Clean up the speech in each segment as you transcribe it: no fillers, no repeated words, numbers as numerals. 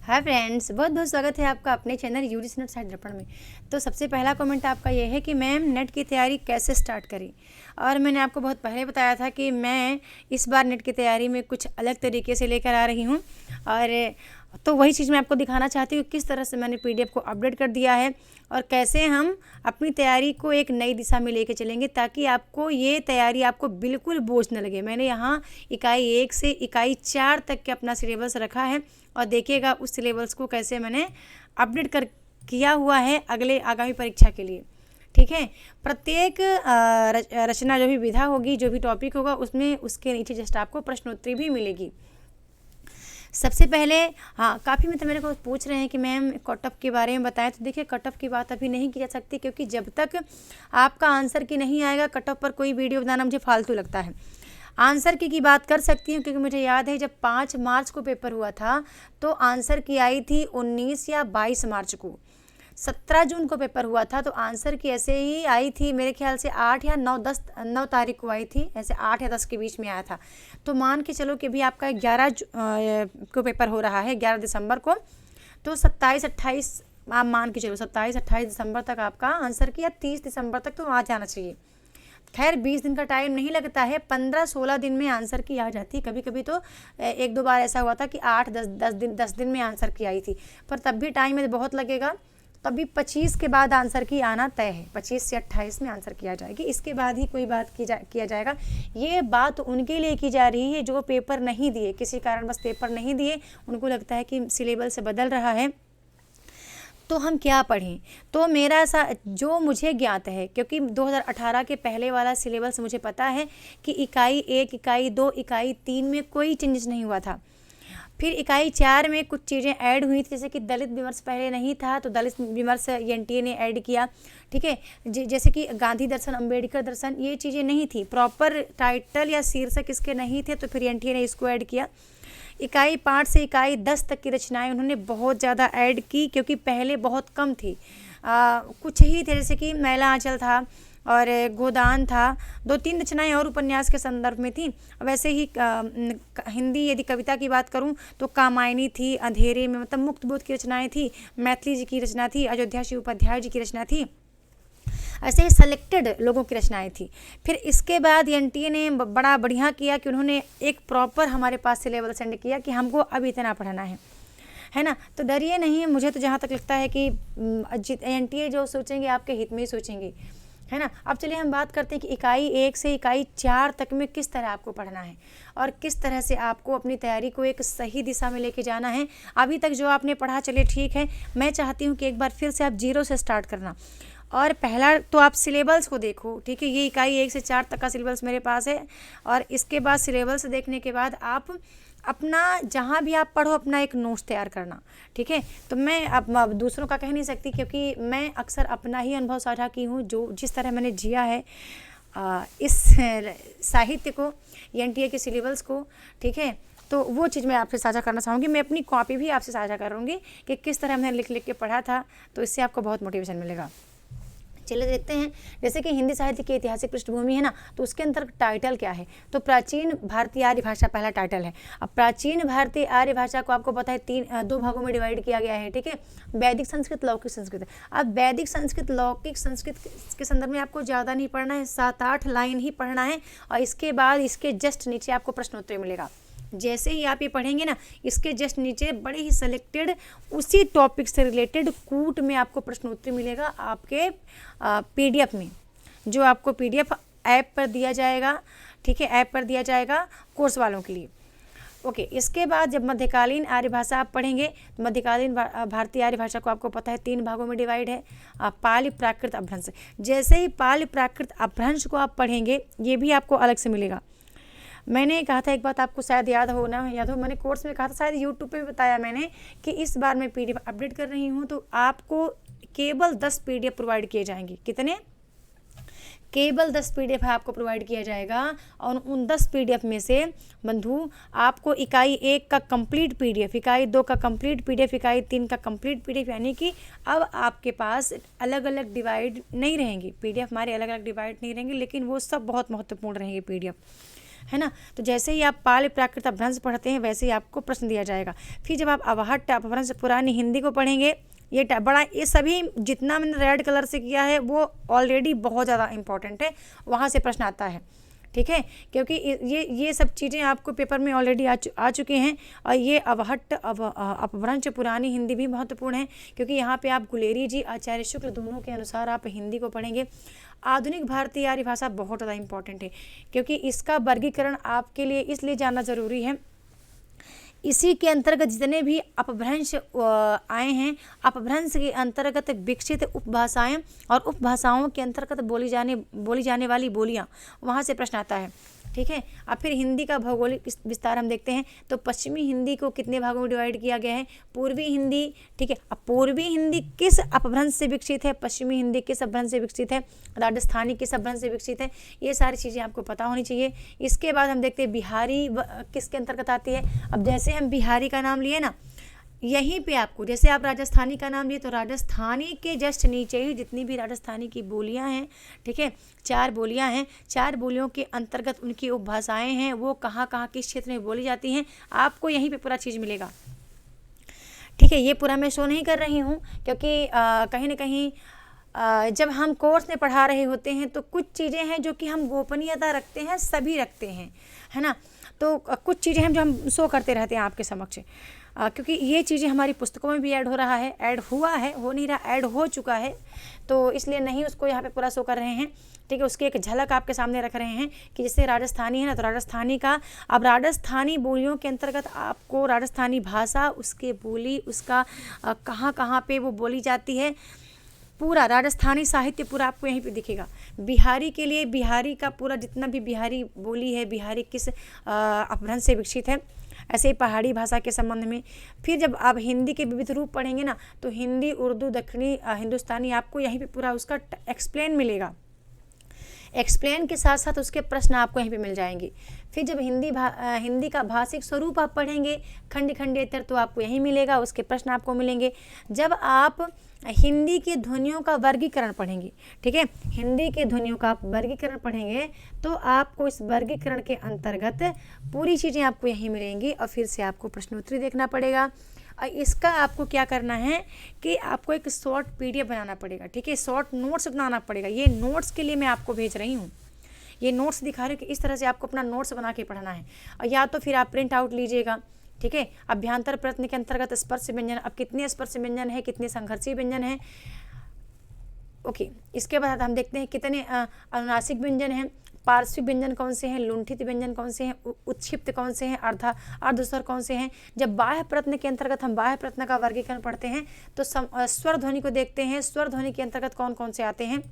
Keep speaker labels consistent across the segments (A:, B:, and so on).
A: Hi friends, बहुत बहुत स्वागत है आपका अपने चैनल यूजीसी नेट साइंस दर्पण में। तो सबसे पहला कमेंट आपका ये है कि मैम नेट की तैयारी कैसे स्टार्ट करें। और मैंने आपको बहुत पहले बताया था कि मैं इस बार नेट की तैयारी में कुछ अलग तरीके से लेकर आ रही हूँ। और तो वही चीज़ मैं आपको दिखाना चाहती हूँ किस तरह से मैंने पीडीएफ को अपडेट कर दिया है और कैसे हम अपनी तैयारी को एक नई दिशा में लेके चलेंगे ताकि आपको ये तैयारी आपको बिल्कुल बोझ न लगे। मैंने यहाँ इकाई 1 से इकाई 4 तक के अपना सिलेबस रखा है और देखिएगा उस सिलेबस को कैसे मैंने अपडेट कर किया हुआ है अगले आगामी परीक्षा के लिए। ठीक है, प्रत्येक रचना जो भी विधा होगी, जो भी टॉपिक होगा, उसमें उसके नीचे जस्ट आपको प्रश्नोत्तरी भी मिलेगी। सबसे पहले काफ़ी मित्र मेरे को पूछ रहे हैं कि मैम कट ऑफ के बारे में बताएं। तो देखिए, कट ऑफ की बात अभी नहीं की जा सकती क्योंकि जब तक आपका आंसर की नहीं आएगा कट ऑफ पर कोई वीडियो बनाना मुझे फालतू लगता है। आंसर की बात कर सकती हूँ क्योंकि मुझे याद है जब 5 मार्च को पेपर हुआ था तो आंसर की आई थी 19 या 22 मार्च को। 17 जून को पेपर हुआ था तो आंसर की ऐसे ही आई थी, मेरे ख्याल से 8 या 9 तारीख को आई थी, ऐसे 8 या 10 के बीच में आया था। तो मान के चलो कि भी आपका 11 को पेपर हो रहा है, 11 दिसंबर को। तो 27-28 आप मान के चलो 27-28 दिसंबर तक आपका आंसर की, या 30 दिसंबर तक तो आ जाना चाहिए। खैर 20 दिन का टाइम नहीं लगता है, 15-16 दिन में आंसर की आ जाती है। कभी कभी तो 1-2 बार ऐसा हुआ था कि 8-10 दिन में आंसर की आई थी, पर तब भी टाइम में बहुत लगेगा। तभी 25 के बाद आंसर की आना तय है, 25 से 28 में आंसर की आ जाएगी। इसके बाद ही कोई बात किया जाएगा। ये बात उनके लिए की जा रही है जो पेपर नहीं दिए, किसी कारण बस पेपर नहीं दिए, उनको लगता है कि सिलेबस से बदल रहा है तो हम क्या पढ़ें। तो मेरा ऐसा जो मुझे ज्ञात है, क्योंकि 2018 के पहले वाला सिलेबस मुझे पता है कि इकाई 1, इकाई 2, इकाई 3 में कोई चेंजेस नहीं हुआ था। फिर इकाई 4 में कुछ चीज़ें ऐड हुई थी, जैसे कि दलित विमर्श पहले नहीं था तो दलित विमर्श एनटीए ने ऐड किया। ठीक है, जैसे कि गांधी दर्शन, अंबेडकर दर्शन, ये चीज़ें नहीं थी, प्रॉपर टाइटल या शीर्षक इसके नहीं थे, तो फिर एनटीए ने इसको ऐड किया। इकाई 5 से इकाई 10 तक की रचनाएं उन्होंने बहुत ज़्यादा ऐड की क्योंकि पहले बहुत कम थी। कुछ ही थे, जैसे कि मैला आंचल था और गोदान था, 2-3 रचनाएं और उपन्यास के संदर्भ में थी। वैसे ही हिंदी यदि कविता की बात करूं तो कामायनी थी, अंधेरे में मतलब मुक्त बोध की रचनाएं थी, मैथिली जी की रचना थी, अयोध्या श्री उपाध्याय जी की रचना थी। ऐसे ही सेलेक्टेड लोगों की रचनाएं थी। फिर इसके बाद एनटीए ने बड़ा बढ़िया किया कि उन्होंने एक प्रॉपर हमारे पास सिलेबस सेंड किया कि हमको अब इतना पढ़ना है ना। तो डरिए नहीं, मुझे तो जहाँ तक लगता है कि एनटीए जो सोचेंगे आपके हित में ही सोचेंगे, है ना। अब चलिए हम बात करते हैं कि इकाई 1 से इकाई 4 तक में किस तरह आपको पढ़ना है और किस तरह से आपको अपनी तैयारी को एक सही दिशा में लेके जाना है। अभी तक जो आपने पढ़ा चलिए ठीक है, मैं चाहती हूँ कि एक बार फिर से आप 0 से स्टार्ट करना। और पहला तो आप सिलेबस को देखो, ठीक है। ये इकाई 1 से 4 तक का सिलेबस मेरे पास है और इसके बाद सिलेबस देखने के बाद आप अपना जहाँ भी आप पढ़ो अपना एक नोट्स तैयार करना, ठीक है। तो मैं अब दूसरों का कह नहीं सकती क्योंकि मैं अक्सर अपना ही अनुभव साझा की हूँ, जो जिस तरह मैंने जिया है इस साहित्य को, एनटीए के सिलेबस को, ठीक है। तो वो चीज़ मैं आपसे साझा करना चाहूँगी। मैं अपनी कॉपी भी आपसे साझा करूँगी कि किस तरह मैंने लिख लिख के पढ़ा था, तो इससे आपको बहुत मोटिवेशन मिलेगा। चलिए देखते हैं, जैसे कि हिंदी साहित्य की ऐतिहासिक पृष्ठभूमि है ना, तो उसके अंदर टाइटल क्या है। तो प्राचीन भारतीय आर्य भाषा पहला टाइटल है। अब प्राचीन भारतीय आर्य भाषा को आपको पता है 2 भागों में डिवाइड किया गया है, ठीक है। वैदिक संस्कृत, लौकिक संस्कृत। अब वैदिक संस्कृत, लौकिक संस्कृत के संदर्भ में आपको ज़्यादा नहीं पढ़ना है, 7-8 लाइन ही पढ़ना है और इसके बाद इसके जस्ट नीचे आपको प्रश्नोत्तर मिलेगा। जैसे ही आप ये पढ़ेंगे ना, इसके जस्ट नीचे बड़े ही सेलेक्टेड उसी टॉपिक से रिलेटेड कूट में आपको प्रश्नोत्तर मिलेगा आपके पीडीएफ में, जो आपको पीडीएफ ऐप पर दिया जाएगा, ठीक है। ऐप पर दिया जाएगा कोर्स वालों के लिए। ओके, इसके बाद जब मध्यकालीन आर्य भाषा आप पढ़ेंगे तो मध्यकालीन भारतीय आर्य भाषा को आपको पता है 3 भागों में डिवाइड है, पाली, प्राकृत, अपभ्रंश। जैसे ही पाली, प्राकृत, अपभ्रंश को आप पढ़ेंगे, ये भी आपको अलग से मिलेगा। मैंने कहा था एक बात आपको शायद याद हो, मैंने कोर्स में कहा था, शायद यूट्यूब पे भी बताया मैंने कि इस बार मैं पीडीएफ अपडेट कर रही हूँ तो आपको केवल 10 पीडीएफ प्रोवाइड किए जाएंगे। कितने? केवल 10 पीडीएफ आपको प्रोवाइड किया जाएगा और उन 10 पीडीएफ में से बंधु आपको इकाई 1 का कंप्लीट पीडीएफ, इकाई 2 का कंप्लीट पीडीएफ, इकाई 3 का कंप्लीट पीडीएफ, यानी कि अब आपके पास अलग अलग डिवाइड नहीं रहेंगी पीडीएफ, हमारे अलग अलग डिवाइड नहीं रहेंगे, लेकिन वो सब बहुत महत्वपूर्ण रहेंगे पीडीएफ। है ना। तो जैसे ही आप पाल प्राकृत अपभ्रंश पढ़ते हैं वैसे ही आपको प्रश्न दिया जाएगा। फिर जब आप अवहट्ट अपभ्रंश पुरानी हिंदी को पढ़ेंगे, ये सभी जितना मैंने रेड कलर से किया है वो ऑलरेडी बहुत ज़्यादा इंपॉर्टेंट है, वहाँ से प्रश्न आता है, ठीक है, क्योंकि ये सब चीज़ें आपको पेपर में ऑलरेडी आ चुके हैं। और ये अवहट्ट अपभ्रंश पुरानी हिंदी भी महत्वपूर्ण है, क्योंकि यहाँ पे आप गुलेरी जी, आचार्य शुक्ल दोनों के अनुसार आप हिंदी को पढ़ेंगे। आधुनिक भारतीय आर्य भाषा बहुत ज़्यादा इंपॉर्टेंट है, क्योंकि इसका वर्गीकरण आपके लिए इसलिए जानना ज़रूरी है। इसी के अंतर्गत जितने भी अपभ्रंश आए हैं, अपभ्रंश के अंतर्गत विकसित उपभाषाएं और उपभाषाओं के अंतर्गत बोली जाने वाली बोलियां, वहाँ से प्रश्न आता है, ठीक है। अब फिर हिंदी का भौगोलिक विस्तार हम देखते हैं। तो पश्चिमी हिंदी को कितने भागों में डिवाइड किया गया है? पूर्वी हिंदी, ठीक है। अब पूर्वी हिंदी किस अपभ्रंश से विकसित है? पश्चिमी हिंदी किस अपभ्रंश से विकसित है? राजस्थानी किस अपभ्रंश से विकसित है? ये सारी चीज़ें आपको पता होनी चाहिए। इसके बाद हम देखते हैं बिहारी किसके अंतर्गत आती है। अब जैसे हम बिहारी का नाम लिए ना, यहीं पे आपको, जैसे आप राजस्थानी का नाम लिए तो राजस्थानी के जस्ट नीचे ही जितनी भी राजस्थानी की बोलियां हैं, ठीक है, 4 बोलियां हैं, 4 बोलियों के अंतर्गत उनकी उपभाषाएं हैं, वो कहाँ कहाँ किस क्षेत्र में बोली जाती हैं, आपको यहीं पे पूरा चीज़ मिलेगा, ठीक है। ये पूरा मैं शो नहीं कर रही हूँ, क्योंकि कहीं ना कहीं जब हम कोर्स में पढ़ा रहे होते हैं तो कुछ चीज़ें हैं जो कि हम गोपनीयता रखते हैं, सभी रखते हैं, है ना। तो कुछ चीज़ें हैं जो हम शो करते रहते हैं आपके समक्ष, क्योंकि ये चीज़ें हमारी पुस्तकों में भी ऐड हो रहा है, ऐड हुआ है, हो नहीं रहा, ऐड हो चुका है, तो इसलिए नहीं उसको यहाँ पे पूरा शो कर रहे हैं, ठीक है। उसकी एक झलक आपके सामने रख रहे हैं कि जैसे राजस्थानी है ना, तो राजस्थानी का, अब राजस्थानी बोलियों के अंतर्गत आपको राजस्थानी भाषा, उसके बोली, उसका कहाँ कहाँ पे वो बोली जाती है, पूरा राजस्थानी साहित्य पूरा आपको यहीं पे दिखेगा। बिहारी के लिए बिहारी का पूरा जितना भी बिहारी बोली है, बिहारी किस अपभ्रंश से विकसित है, ऐसे ही पहाड़ी भाषा के संबंध में। फिर जब आप हिंदी के विविध रूप पढ़ेंगे ना, तो हिंदी, उर्दू, दक्षिणी हिंदुस्तानी, आपको यहीं पे पूरा उसका एक्सप्लेन मिलेगा। एक्सप्लेन के साथ साथ उसके प्रश्न आपको यहीं पे मिल जाएंगे। फिर जब हिंदी का भाषिक स्वरूप आप पढ़ेंगे, खंड खंडेतर, तो आपको यहीं मिलेगा, उसके प्रश्न आपको मिलेंगे। जब आप हिंदी की ध्वनियों का वर्गीकरण पढ़ेंगे, ठीक है, हिंदी के ध्वनियों का आप वर्गीकरण पढ़ेंगे, तो आपको इस वर्गीकरण के अंतर्गत पूरी चीज़ें आपको यहीं मिलेंगी। और फिर से आपको प्रश्नोत्तरी देखना पड़ेगा। और इसका आपको क्या करना है कि आपको एक शॉर्ट PDF बनाना पड़ेगा, ठीक है, शॉर्ट नोट्स बनाना पड़ेगा। ये नोट्स के लिए मैं आपको भेज रही हूँ, ये नोट्स दिखा रही हूँ कि इस तरह से आपको अपना नोट्स बना के पढ़ना है। और या तो फिर आप प्रिंट आउट लीजिएगा, ठीक है। अभ्यंतर प्रश्न के अंतर्गत स्पर्श व्यंजन, अब कितने स्पर्श व्यंजन है, कितने संघर्षी व्यंजन है, ओके। इसके बाद हम देखते हैं कितने अनुनासिक व्यंजन हैं, पार्श्विक व्यंजन कौन से हैं, लुंठित व्यंजन कौन से हैं, उत्क्षिप्त कौन से हैं, अर्धस्वर कौन से हैं। जब बाह्य प्रश्न के अंतर्गत हम बाह्य प्रश्न का वर्गीकरण पढ़ते हैं तो स्वर ध्वनि को देखते हैं, स्वर ध्वनि के अंतर्गत कौन कौन से आते हैं।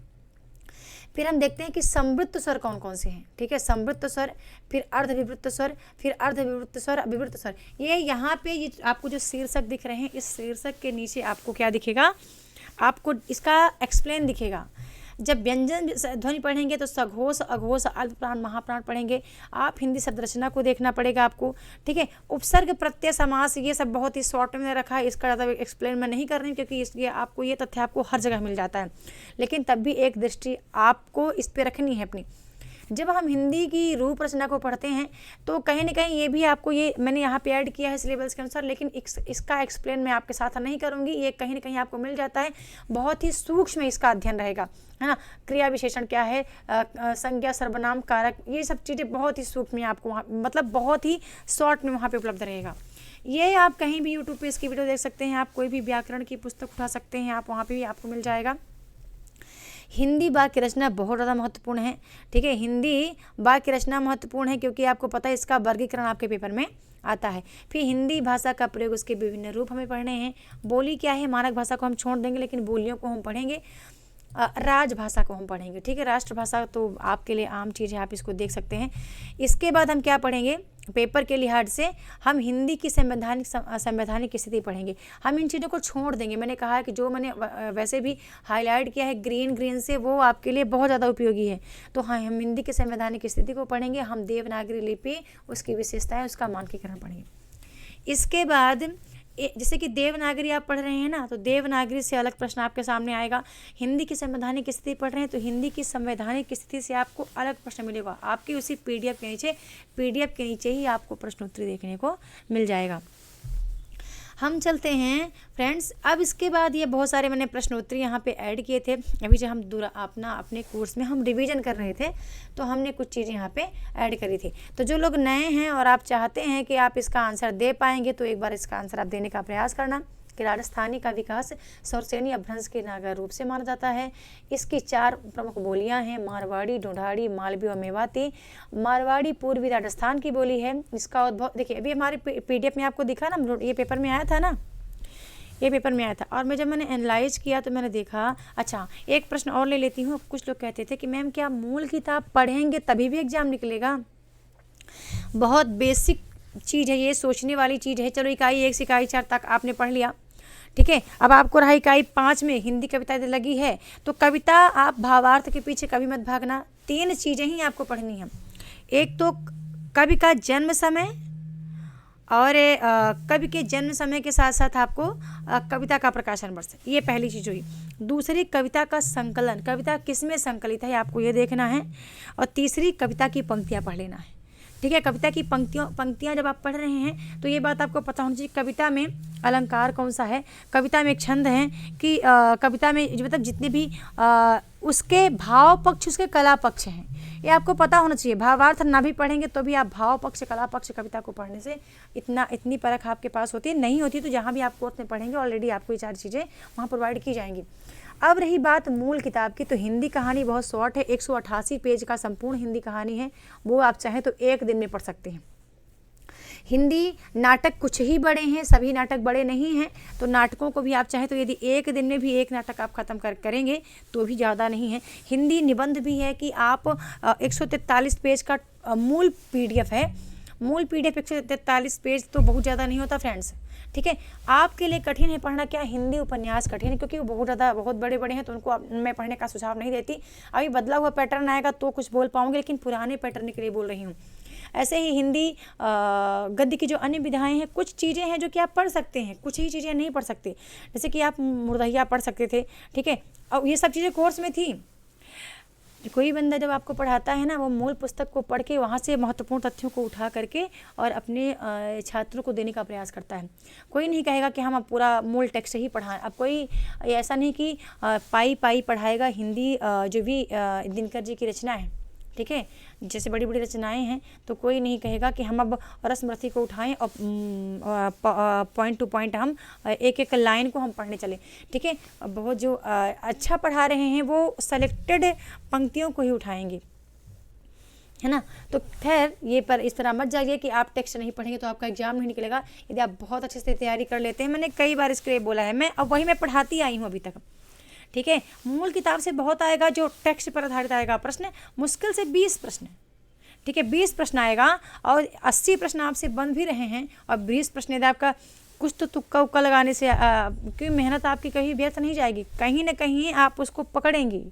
A: फिर हम देखते हैं कि संवृत्त स्वर कौन कौन से हैं, ठीक है, संवृत्त स्वर, फिर अर्धविवृत्त स्वर, फिर अर्धविवृत्त स्वर, अविवृत्त स्वर। ये यहाँ पे ये आपको जो शीर्षक दिख रहे हैं, इस शीर्षक के नीचे आपको क्या दिखेगा, आपको इसका एक्सप्लेन दिखेगा। जब व्यंजन ध्वनि पढ़ेंगे तो सघोष, अघोष, अल्पप्राण, महाप्राण पढ़ेंगे। आप हिंदी शब्द रचना को देखना पड़ेगा आपको, ठीक है। उपसर्ग, प्रत्यय, समास, ये सब बहुत ही शॉर्ट में रखा है, इसका ज़्यादा एक्सप्लेन मैं नहीं कर रही, क्योंकि इसलिए आपको ये तथ्य आपको हर जगह मिल जाता है, लेकिन तब भी एक दृष्टि आपको इस पर रखनी है अपनी। जब हम हिंदी की रूप रचना को पढ़ते हैं तो कहीं ना कहीं ये भी आपको, ये मैंने यहाँ पे ऐड किया है सिलेबस के अनुसार, लेकिन इसका एक्सप्लेन मैं आपके साथ नहीं करूँगी, ये कहीं ना कहीं आपको मिल जाता है। बहुत ही सूक्ष्म इसका अध्ययन रहेगा, है ना। क्रिया विशेषण क्या है, संज्ञा, सर्वनाम, कारक, ये सब चीज़ें बहुत ही सूक्ष्म में आपको वहाँ, मतलब बहुत ही शॉर्ट में वहाँ पे उपलब्ध रहेगा। ये आप कहीं भी यूट्यूब पे इसकी वीडियो देख सकते हैं, आप कोई भी व्याकरण की पुस्तक उठा सकते हैं, आप वहाँ पे भी आपको मिल जाएगा। हिंदी वाक्य रचना बहुत ज़्यादा महत्वपूर्ण है, ठीक है, हिंदी वाक्य रचना महत्वपूर्ण है, क्योंकि आपको पता है इसका वर्गीकरण आपके पेपर में आता है। फिर हिंदी भाषा का प्रयोग, उसके विभिन्न रूप हमें पढ़ने हैं। बोली क्या है, मानक भाषा को हम छोड़ देंगे, लेकिन बोलियों को हम पढ़ेंगे। राजभाषा को हम पढ़ेंगे, ठीक है, राष्ट्रभाषा तो आपके लिए आम चीज़ है, आप इसको देख सकते हैं। इसके बाद हम क्या पढ़ेंगे, पेपर के लिहाज से हम हिंदी की संवैधानिक स्थिति पढ़ेंगे। हम इन चीज़ों को छोड़ देंगे, मैंने कहा है कि जो मैंने वैसे भी हाईलाइट किया है ग्रीन से, वो आपके लिए बहुत ज़्यादा उपयोगी है। तो हाँ, हम हिंदी की संवैधानिक स्थिति को पढ़ेंगे, हम देवनागरी लिपि, उसकी विशेषताएँ, उसका मानकीकरण पढ़ेंगे। इसके बाद जैसे कि देवनागरी आप पढ़ रहे हैं ना, तो देवनागरी से अलग प्रश्न आपके सामने आएगा। हिंदी की संवैधानिक स्थिति पढ़ रहे हैं तो हिंदी की संवैधानिक स्थिति से आपको अलग प्रश्न मिलेगा। आपकी उसी पीडीएफ के नीचे ही आपको प्रश्नोत्तरी देखने को मिल जाएगा। हम चलते हैं फ्रेंड्स, अब इसके बाद ये बहुत सारे मैंने प्रश्नोत्तरी यहाँ पे ऐड किए थे। अभी जब हम अपने कोर्स में हम रिवीजन कर रहे थे तो हमने कुछ चीज़ें यहाँ पे ऐड करी थी। तो जो लोग नए हैं और आप चाहते हैं कि आप इसका आंसर दे पाएंगे तो एक बार इसका आंसर आप देने का प्रयास करना कि राजस्थानी का विकास सौरसेनी अपभ्रंश के नागर रूप से माना जाता है। इसकी 4 प्रमुख बोलियां हैं, मारवाड़ी, ढूंढाड़ी, मालवी और मेवाती। मारवाड़ी पूर्वी राजस्थान की बोली है। इसका उद्भव देखिए, अभी हमारे पीडीएफ में आपको दिखा ना, ये पेपर में आया था ना, ये पेपर में आया था। और मैं जब मैंने एनालाइज किया तो मैंने देखा, अच्छा एक प्रश्न और ले लेती हूँ। कुछ लोग कहते थे कि मैम क्या मूल किताब पढ़ेंगे तभी भी एग्जाम निकलेगा? बहुत बेसिक चीज़ है ये, सोचने वाली चीज़ है। चलो इकाई 1 से इकाई 4 तक आपने पढ़ लिया, ठीक है। अब आपको रहा इकाई 5 में हिंदी कविता लगी है, तो कविता आप भावार्थ के पीछे कभी मत भागना। 3 चीज़ें ही आपको पढ़नी है। एक तो कवि का जन्म समय, और कवि के जन्म समय के साथ साथ आपको कविता का प्रकाशन वर्ष, ये पहली चीज़ हुई। दूसरी कविता का संकलन, कविता किसमें संकलित है आपको ये देखना है। और तीसरी कविता की पंक्तियाँ पढ़ लेना है, ठीक है। कविता की पंक्तियाँ जब आप पढ़ रहे हैं तो ये बात आपको पता होनी चाहिए कविता में अलंकार कौन सा है, कविता में एक छंद है कि कविता में मतलब जितने भी उसके भाव पक्ष, उसके कला पक्ष हैं, ये आपको पता होना चाहिए। भावार्थ ना भी पढ़ेंगे तो भी आप भाव पक्ष, कला पक्ष कविता को पढ़ने से इतनी परख आपके पास होती है। नहीं होती तो जहाँ भी आप कोर्स में पढ़ेंगे ऑलरेडी आपको ये 4 चीज़ें वहाँ प्रोवाइड की जाएंगी। अब रही बात मूल किताब की, तो हिंदी कहानी बहुत शॉर्ट है, 188 पेज का संपूर्ण हिंदी कहानी है। वो आप चाहें तो 1 दिन में पढ़ सकते हैं। हिंदी नाटक कुछ ही बड़े हैं, सभी नाटक बड़े नहीं हैं, तो नाटकों को भी आप चाहें तो यदि 1 दिन में भी 1 नाटक आप ख़त्म करेंगे तो भी ज़्यादा नहीं है। हिंदी निबंध भी है कि आप 143 पेज का मूल पीडीएफ है। मूल पीडीएफ 143 पेज तो बहुत ज़्यादा नहीं होता फ्रेंड्स, ठीक है। आपके लिए कठिन है पढ़ना क्या? हिंदी उपन्यास कठिन है क्योंकि वो बहुत बड़े बड़े हैं, तो उनको मैं पढ़ने का सुझाव नहीं देती। अभी बदला हुआ पैटर्न आएगा तो कुछ बोल पाऊंगी, लेकिन पुराने पैटर्न के लिए बोल रही हूँ। ऐसे ही हिंदी गद्य की जो अन्य विधाएं हैं, कुछ चीज़ें हैं जो कि आप पढ़ सकते हैं, कुछ ही चीज़ें नहीं पढ़ सकते। जैसे कि आप मुर्दहिया पढ़ सकते थे, ठीक है। अब ये सब चीज़ें कोर्स में थी। कोई बंदा जब आपको पढ़ाता है ना, वो मूल पुस्तक को पढ़ के वहाँ से महत्वपूर्ण तथ्यों को उठा करके और अपने छात्रों को देने का प्रयास करता है। कोई नहीं कहेगा कि हम अब पूरा मूल टेक्स्ट ही पढ़ाएं। अब कोई ऐसा नहीं कि पाई पाई पढ़ाएगा। हिंदी जो भी दिनकर जी की रचना है, ठीक है, जैसे बड़ी बड़ी रचनाएं हैं, तो कोई नहीं कहेगा कि हम अब रसमरथी को उठाएं और पॉइंट टू पॉइंट हम एक एक लाइन को हम पढ़ने चले, ठीक है। बहुत जो अच्छा पढ़ा रहे हैं वो सेलेक्टेड पंक्तियों को ही उठाएंगे, है ना। तो खैर ये पर इस तरह मत जाइए कि आप टेक्स्ट नहीं पढ़ेंगे तो आपका एग्जाम नहीं निकलेगा। यदि आप बहुत अच्छे से तैयारी कर लेते हैं, मैंने कई बार इसके लिए बोला है, मैं अब वही मैं पढ़ाती आई हूँ अभी तक, ठीक है। मूल किताब से बहुत आएगा, जो टेक्स्ट पर आधारित आएगा प्रश्न, मुश्किल से 20 प्रश्न, ठीक है, 20 प्रश्न आएगा और 80 प्रश्न आपसे बन भी रहे हैं। और 20 प्रश्न यदि आपका कुछ तो तुक्का उक्का लगाने से क्योंकि मेहनत आपकी कहीं व्यर्थ नहीं जाएगी, कहीं ना कहीं आप उसको पकड़ेंगी,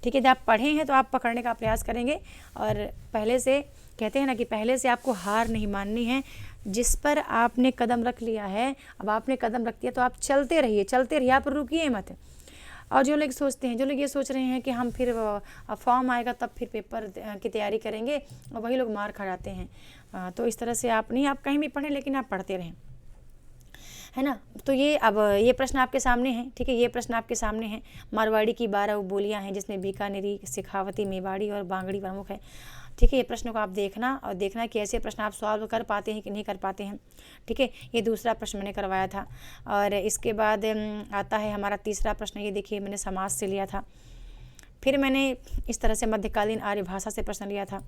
A: ठीक है। जब आप पढ़े हैं तो आप पकड़ने का प्रयास करेंगे। और पहले से कहते हैं ना कि पहले से आपको हार नहीं माननी है। जिस पर आपने कदम रख लिया है, अब आपने कदम रख दिया तो आप चलते रहिए, आप रुकिए मत। और जो लोग सोचते हैं, जो लोग ये सोच रहे हैं कि हम फिर फॉर्म आएगा तब फिर पेपर की तैयारी करेंगे, और वही लोग मार खा जाते हैं। तो इस तरह से आप नहीं, आप कहीं भी पढ़ें लेकिन आप पढ़ते रहें, है ना। तो ये अब ये प्रश्न आपके सामने है, ठीक है, ये प्रश्न आपके सामने है। मारवाड़ी की 12 बोलियां हैं जिसमें बीकानेरी, शेखावती, मेवाड़ी और बांगड़ी प्रमुख है, ठीक है। ये प्रश्नों को आप देखना और देखना कि ऐसे प्रश्न आप सॉल्व कर पाते हैं कि नहीं कर पाते हैं, ठीक है। ये दूसरा प्रश्न मैंने करवाया था। और इसके बाद आता है हमारा तीसरा प्रश्न, ये देखिए मैंने समाज से लिया था। फिर मैंने इस तरह से मध्यकालीन आर्य भाषा से प्रश्न लिया था।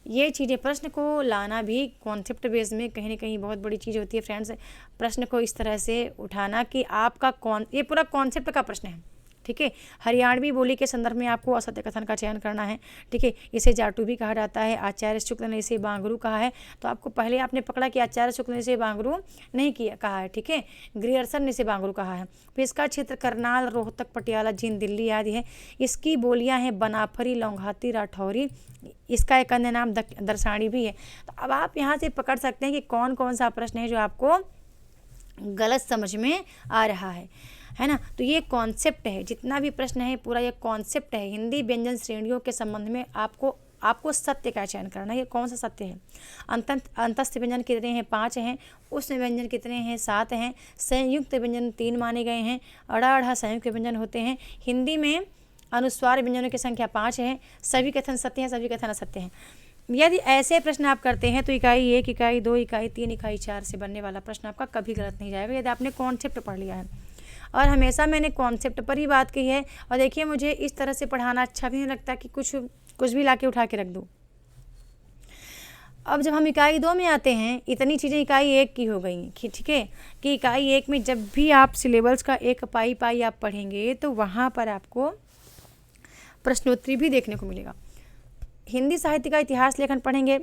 A: ये चीज़ें, प्रश्न को लाना भी कॉन्सेप्ट बेस में कहीं ना कहीं बहुत बड़ी चीज़ होती है फ्रेंड्स। प्रश्न को इस तरह से उठाना कि आपका ये पूरा कॉन्सेप्ट का प्रश्न है, ठीक है। हरियाणवी बोली के संदर्भ में आपको असत्य कथन का चयन करना है, ठीक है। इसे जाटू भी कहा जाता है। आचार्य शुक्ल ने इसे बांगरू कहा है, तो आपको पहले आपने पकड़ा कि आचार्य शुक्ल ने इसे बांगरू नहीं किया कहा है, ठीक है। ग्रियर्सन ने इसे बांगरू कहा है। फिर इसका क्षेत्र करनाल, रोहतक, पटियाला, जींद, दिल्ली आदि है। इसकी बोलियां हैं बनाफरी, लौंघाती, राठौरी। इसका एक अन्य नाम दरसाणी भी है। तो अब आप यहाँ से पकड़ सकते हैं कि कौन कौन सा प्रश्न है जो आपको गलत समझ में आ रहा है ना। तो ये कॉन्सेप्ट है, जितना भी प्रश्न है पूरा ये कॉन्सेप्ट है। हिंदी व्यंजन श्रेणियों के संबंध में आपको सत्य का चयन करना है, ये कौन सा सत्य है। अंतस्थ व्यंजन कितने हैं, 5 हैं। उष्ण व्यंजन कितने हैं, 7 हैं। संयुक्त व्यंजन 3 माने गए हैं। अड़ा संयुक्त व्यंजन होते हैं। हिंदी में अनुस्वार व्यंजनों की संख्या 5 है। सभी कथन सत्य हैं, सभी कथन असत्य हैं। यदि ऐसे प्रश्न आप करते हैं तो इकाई 1, इकाई 2, इकाई 3, इकाई 4 से बनने वाला प्रश्न आपका कभी गलत नहीं जाएगा, यदि आपने कॉन्सेप्ट पढ़ लिया है। और हमेशा मैंने कॉन्सेप्ट पर ही बात की है। और देखिए, मुझे इस तरह से पढ़ाना अच्छा भी नहीं लगता कि कुछ भी लाके उठा के रख दूँ। अब जब हम इकाई 2 में आते हैं, इतनी चीज़ें इकाई 1 की हो गई, ठीक है, कि इकाई 1 में जब भी आप सिलेबस का एक पाई आप पढ़ेंगे तो वहाँ पर आपको प्रश्नोत्तरी भी देखने को मिलेगा। हिंदी साहित्य का इतिहास लेखन पढ़ेंगे,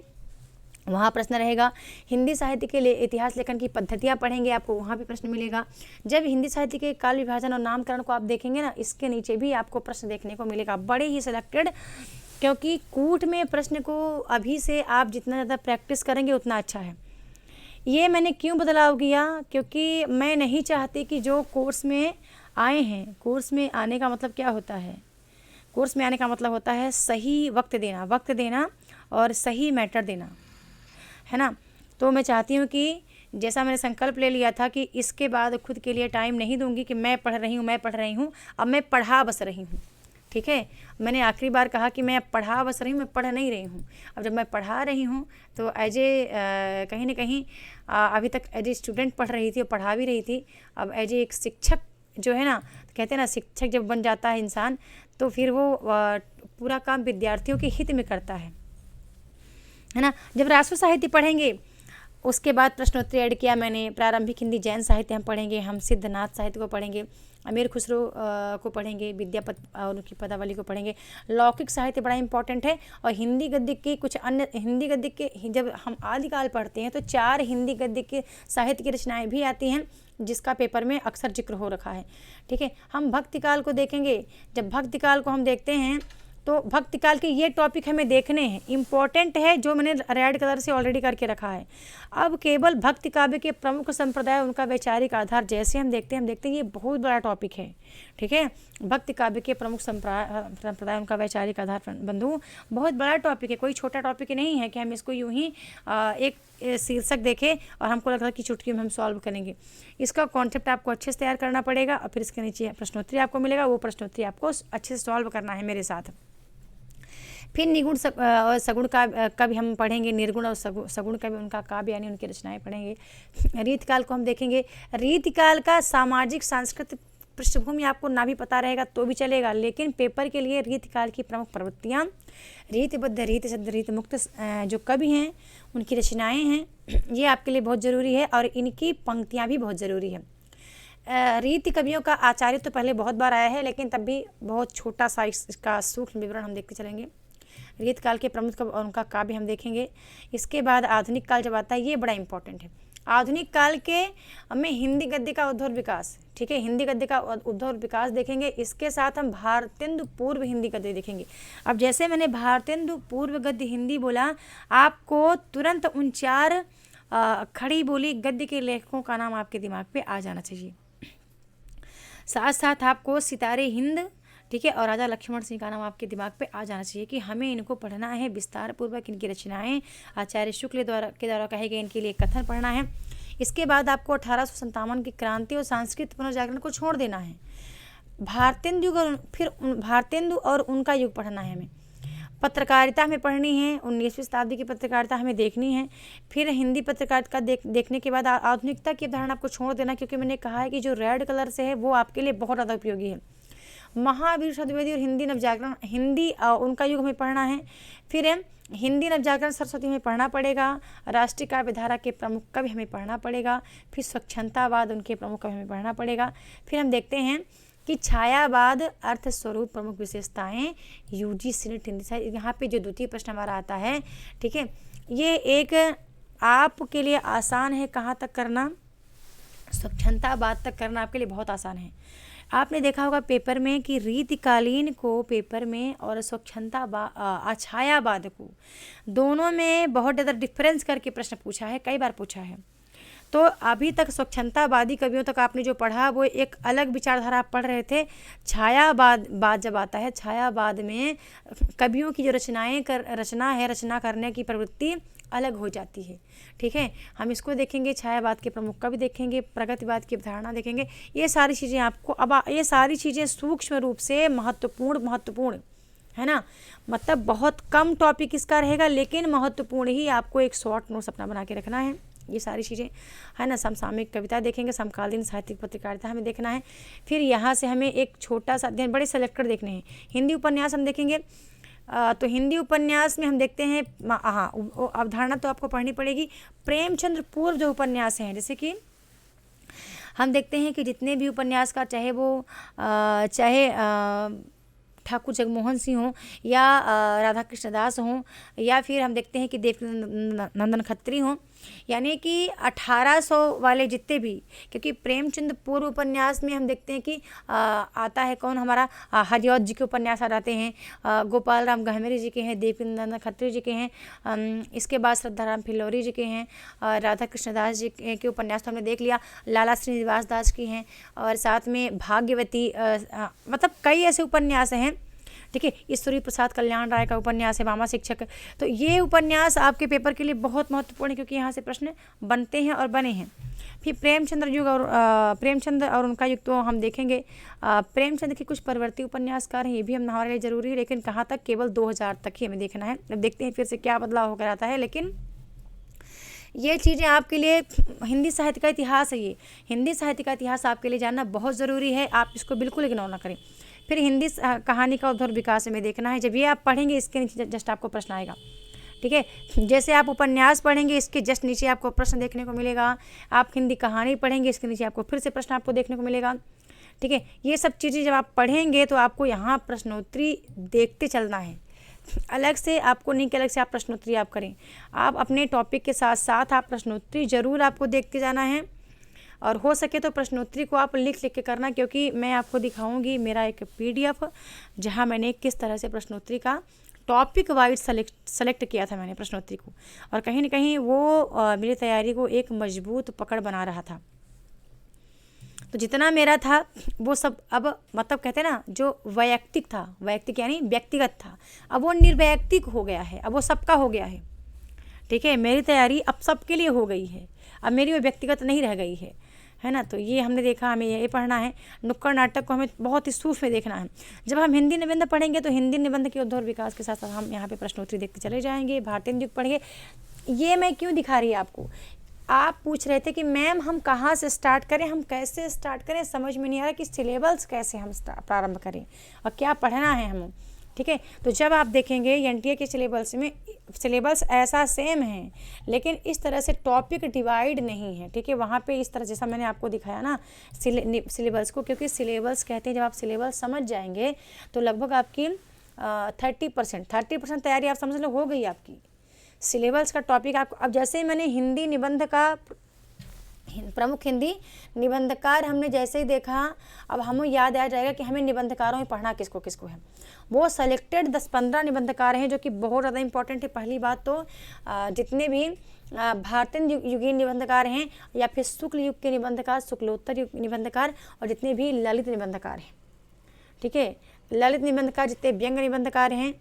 A: वहाँ प्रश्न रहेगा। हिंदी साहित्य के लिए इतिहास लेखन की पद्धतियाँ पढ़ेंगे, आपको वहाँ भी प्रश्न मिलेगा। जब हिंदी साहित्य के काल विभाजन और नामकरण को आप देखेंगे ना, इसके नीचे भी आपको प्रश्न देखने को मिलेगा, बड़े ही सिलेक्टेड। क्योंकि कूट में प्रश्न को अभी से आप जितना ज़्यादा प्रैक्टिस करेंगे उतना अच्छा है। ये मैंने क्यों बदलाव किया, क्योंकि मैं नहीं चाहती कि जो कोर्स में आए हैं, कोर्स में आने का मतलब क्या होता है, कोर्स में आने का मतलब होता है सही वक्त देना और सही मैटर देना, है ना। तो मैं चाहती हूँ कि जैसा मैंने संकल्प ले लिया था कि इसके बाद खुद के लिए टाइम नहीं दूंगी कि मैं पढ़ रही हूँ, अब मैं पढ़ा बस रही हूँ, ठीक है। मैंने आखिरी बार कहा कि मैं पढ़ा बस रही हूँ, मैं पढ़ नहीं रही हूँ। अब जब मैं पढ़ा रही हूँ तो एज ए कहीं ना कहीं अभी तक एज ए स्टूडेंट पढ़ रही थी और पढ़ा भी रही थी। अब एज ए एक शिक्षक जो है ना, कहते हैं ना, शिक्षक जब बन जाता है इंसान तो फिर वो पूरा काम विद्यार्थियों के हित में करता है ना। जब राष्ट्र साहित्य पढ़ेंगे उसके बाद प्रश्नोत्तरी ऐड किया मैंने। प्रारंभिक हिंदी जैन साहित्य हम पढ़ेंगे, हम सिद्धनाथ साहित्य को पढ़ेंगे, अमीर खुसरो को पढ़ेंगे, विद्यापत और उनकी पदावली को पढ़ेंगे। लौकिक साहित्य बड़ा इंपॉर्टेंट है। और हिंदी गद्य के कुछ अन्य, हिंदी गद्य के जब हम आदिकाल पढ़ते हैं तो 4 हिंदी गद्य के साहित्य की रचनाएं भी आती हैं जिसका पेपर में अक्सर जिक्र हो रखा है, ठीक है। हम भक्तिकाल को देखेंगे। जब भक्तिकाल को हम देखते हैं तो भक्तिकाल के ये टॉपिक हमें देखने हैं, इम्पॉर्टेंट है, जो मैंने रेड कलर से ऑलरेडी करके रखा है। अब केवल भक्ति काव्य के प्रमुख संप्रदाय, उनका वैचारिक आधार जैसे हम देखते हैं ये बहुत बड़ा टॉपिक है, ठीक है। भक्ति काव्य के प्रमुख संप्रदाय, उनका वैचारिक आधार बंधु, बहुत बड़ा टॉपिक है, कोई छोटा टॉपिक नहीं है कि हम इसको यूं ही एक शीर्षक देखें और हमको लग रहा है कि चुटकी में हम सॉल्व करेंगे। इसका कॉन्सेप्ट आपको अच्छे से तैयार करना पड़ेगा और फिर इसके नीचे प्रश्नोत्तरी आपको मिलेगा, वो प्रश्नोत्तरी आपको अच्छे से सॉल्व करना है मेरे साथ। फिर निगुण और सगुण का भी हम पढ़ेंगे, निर्गुण और सगुण का भी उनका काव्य यानी उनकी रचनाएं पढ़ेंगे। रीतिकाल को हम देखेंगे। रीतिकाल का सामाजिक सांस्कृतिक पृष्ठभूमि आपको ना भी पता रहेगा तो भी चलेगा, लेकिन पेपर के लिए रीतिकाल की प्रमुख प्रवृत्तियाँ, रीतिबद्ध, रीति सिद्ध, रीति मुक्त जो कवि हैं उनकी रचनाएँ हैं, ये आपके लिए बहुत ज़रूरी है। और इनकी पंक्तियाँ भी बहुत ज़रूरी है। रीति कवियों का आचार्य तो पहले बहुत बार आया है, लेकिन तब भी बहुत छोटा सा इसका सूक्ष्म विवरण हम देखते चलेंगे। रीत काल के प्रमुख और उनका काव्य हम देखेंगे। इसके बाद आधुनिक काल जब आता है, ये बड़ा इंपॉर्टेंट है। आधुनिक काल के में हिंदी गद्य का उद्भव विकास, ठीक है, हिंदी गद्य का उद्भव विकास देखेंगे। इसके साथ हम भारतेंदु पूर्व हिंदी गद्य देखेंगे। अब जैसे मैंने भारतेंदु पूर्व गद्य हिंदी बोला, आपको तुरंत उन 4 खड़ी बोली गद्य के लेखकों का नाम आपके दिमाग पे आ जाना चाहिए। साथ साथ आपको सितारे हिंद, ठीक है, और राजा लक्ष्मण सिंह का नाम आपके दिमाग पे आ जाना चाहिए कि हमें इनको पढ़ना है विस्तार पूर्वक। इनकी रचनाएं आचार्य शुक्ल के द्वारा कहे गए इनके लिए कथन पढ़ना है। इसके बाद आपको 1857 की क्रांति और सांस्कृतिक पुनर्जागरण को छोड़ देना है। भारतेंदु और उनका युग पढ़ना है हमें। पत्रकारिता हमें पढ़नी है, 19वीं शताब्दी की पत्रकारिता हमें देखनी है। फिर हिंदी पत्रकारिता देखने के बाद आधुनिकता की अवधारणा आपको छोड़ देना, क्योंकि मैंने कहा है कि जो रेड कलर से है वो आपके लिए बहुत ज़्यादा उपयोगी है। महावीर सद्वेदी और हिंदी नवजागरण, हिंदी उनका युग हमें पढ़ना है। फिर हिंदी नवजागरण सरस्वती हमें पढ़ना पड़ेगा। राष्ट्रीय काव्य धारा के प्रमुख कवि हमें पढ़ना पड़ेगा। फिर स्वच्छंदतावाद, उनके प्रमुख कवि हमें पढ़ना पड़ेगा। फिर हम देखते हैं कि छायावाद, अर्थ स्वरूप, प्रमुख विशेषताएं, यूजीसी नेट हिंदी साहित्य। यहाँ पे जो द्वितीय प्रश्न हमारा आता है, ठीक है, ये एक आपके लिए आसान है। कहाँ तक करना? स्वच्छंदतावाद तक करना आपके लिए बहुत आसान है। आपने देखा होगा पेपर में कि रीतिकालीन को पेपर में और छायावाद को, दोनों में बहुत ज़्यादा डिफरेंस करके प्रश्न पूछा है, कई बार पूछा है। तो अभी तक स्वच्छंदतावादी कवियों तक आपने जो पढ़ा वो एक अलग विचारधारा आप पढ़ रहे थे। छायावाद जब आता है, छायावाद में कवियों की जो रचना करने की प्रवृत्ति अलग हो जाती है। ठीक है, हम इसको देखेंगे, छायावाद के प्रमुख कवि देखेंगे, प्रगतिवाद की अवधारणा देखेंगे। ये सारी चीज़ें आपको ये सारी चीज़ें सूक्ष्म रूप से महत्वपूर्ण है ना, मतलब बहुत कम टॉपिक इसका रहेगा, लेकिन महत्वपूर्ण ही आपको एक शॉर्ट नोट्स अपना बना के रखना है। ये सारी चीज़ें है ना, समसामयिक कविता देखेंगे, समकालीन साहित्यिक पत्रकारिता हमें देखना है। फिर यहाँ से हमें एक छोटा सा अध्ययन, बड़े सेलेक्टेड देखने हैं। हिंदी उपन्यास हम देखेंगे, तो हिंदी उपन्यास में हम देखते हैं, हाँ अवधारणा तो आपको पढ़नी पड़ेगी। प्रेमचंद्र पूर्व जो उपन्यास हैं, जैसे कि हम देखते हैं कि जितने भी उपन्यासकार, चाहे ठाकुर जगमोहन सिंह हों या राधा कृष्ण दास हों, या फिर हम देखते हैं कि देवनंदन खत्री हों, यानी कि 1800 वाले जितने भी, क्योंकि प्रेमचंद पूर्व उपन्यास में हम देखते हैं कि आता है कौन, हमारा हरिऔध जी के उपन्यास आ जाते हैं, गोपाल राम गहमेरी जी के हैं, देवनंदन खत्री जी के हैं, इसके बाद श्रद्धाराम फिल्लौरी जी के हैं, राधा कृष्ण दास जी के उपन्यास तो हमने देख लिया, लाला श्रीनिवास दास की हैं, और साथ में भाग्यवती, मतलब कई ऐसे उपन्यास हैं। ठीक है, ईश्वरी प्रसाद कल्याण राय का उपन्यास है वामा शिक्षक। तो ये उपन्यास आपके पेपर के लिए बहुत महत्वपूर्ण है, क्योंकि यहाँ से प्रश्न बनते हैं और बने हैं। फिर प्रेमचंद और उनका युग तो हम देखेंगे। प्रेमचंद के कुछ परवर्ती उपन्यासकार हैं, ये भी हम हमारे लिए ज़रूरी है, लेकिन कहाँ तक, केवल 2000 तक ही हमें देखना है। अब देखते हैं फिर से क्या बदलाव होकर आता है, लेकिन ये चीज़ें आपके लिए हिंदी साहित्य का इतिहास है। ये हिंदी साहित्य का इतिहास आपके लिए जानना बहुत ज़रूरी है, आप इसको बिल्कुल इग्नोर ना करें। फिर हिंदी कहानी का उद्भव विकास में देखना है। जब ये आप पढ़ेंगे, इसके नीचे जस्ट आपको प्रश्न आएगा। ठीक है, जैसे आप उपन्यास पढ़ेंगे, इसके जस्ट नीचे आपको प्रश्न देखने को मिलेगा। आप हिंदी कहानी पढ़ेंगे, इसके नीचे आपको फिर से प्रश्न आपको देखने को मिलेगा। ठीक है, ये सब चीज़ें जब आप पढ़ेंगे तो आपको यहाँ प्रश्नोत्तरी देखते चलना है, अलग से आपको नहीं कि अलग से आप प्रश्नोत्तरी आप करें। आप अपने टॉपिक के साथ साथ आप प्रश्नोत्तरी ज़रूर आपको देखते जाना है, और हो सके तो प्रश्नोत्तरी को आप लिख के करना, क्योंकि मैं आपको दिखाऊंगी मेरा एक PDF जहां मैंने किस तरह से प्रश्नोत्तरी का टॉपिक वाइज सेलेक्ट किया था मैंने प्रश्नोत्तरी को, और कहीं ना कहीं वो मेरी तैयारी को एक मजबूत पकड़ बना रहा था। तो जितना मेरा था वो सब अब, मतलब कहते हैं ना, जो वैयक्तिक था, वैयक्तिक यानी व्यक्तिगत था, अब वो निर्वैयक्तिक हो गया है, अब वो सबका हो गया है। ठीक है, मेरी तैयारी अब सबके लिए हो गई है, अब मेरी वो व्यक्तिगत नहीं रह गई है ना। तो ये हमने देखा, हमें ये पढ़ना है। नुक्कड़ नाटक को हमें बहुत ही सूक्ष्म में देखना है। जब हम हिंदी निबंध पढ़ेंगे तो हिंदी निबंध के उद्भव विकास के साथ साथ हम यहाँ पे प्रश्नोत्तरी देखते चले जाएंगे। भारतीय युग पढ़ेंगे। ये मैं क्यों दिखा रही है आपको, आप पूछ रहे थे कि मैम हम कहाँ से स्टार्ट करें, हम कैसे स्टार्ट करें, समझ में नहीं आ रहा कि सिलेबस कैसे हम प्रारंभ करें और क्या पढ़ना है हमें। ठीक है, तो जब आप देखेंगे NTA के सिलेबस में, सिलेबस ऐसा सेम है, लेकिन इस तरह से टॉपिक डिवाइड नहीं है। ठीक है, वहाँ पे इस तरह जैसा मैंने आपको दिखाया ना सिलेबस को, क्योंकि सिलेबस कहते हैं, जब आप सिलेबस समझ जाएंगे तो लगभग आपकी 30% तैयारी आप समझ लो हो गई आपकी। सिलेबस का टॉपिक आपको, अब जैसे मैंने हिंदी निबंध का प्रमुख हिंदी निबंधकार हमने जैसे ही देखा, अब हमें याद आ जाएगा कि हमें निबंधकारों में पढ़ना किसको किसको है। वो सेलेक्टेड 10-15 निबंधकार हैं जो कि बहुत ज़्यादा इंपॉर्टेंट है। पहली बात तो जितने भी भारतीय युगीन निबंधकार हैं, या फिर शुक्ल युग के निबंधकार, शुक्लोत्तर युग निबंधकार, और जितने भी ललित निबंधकार हैं। ठीक है, ललित निबंधकार, जितने व्यंग निबंधकार हैं,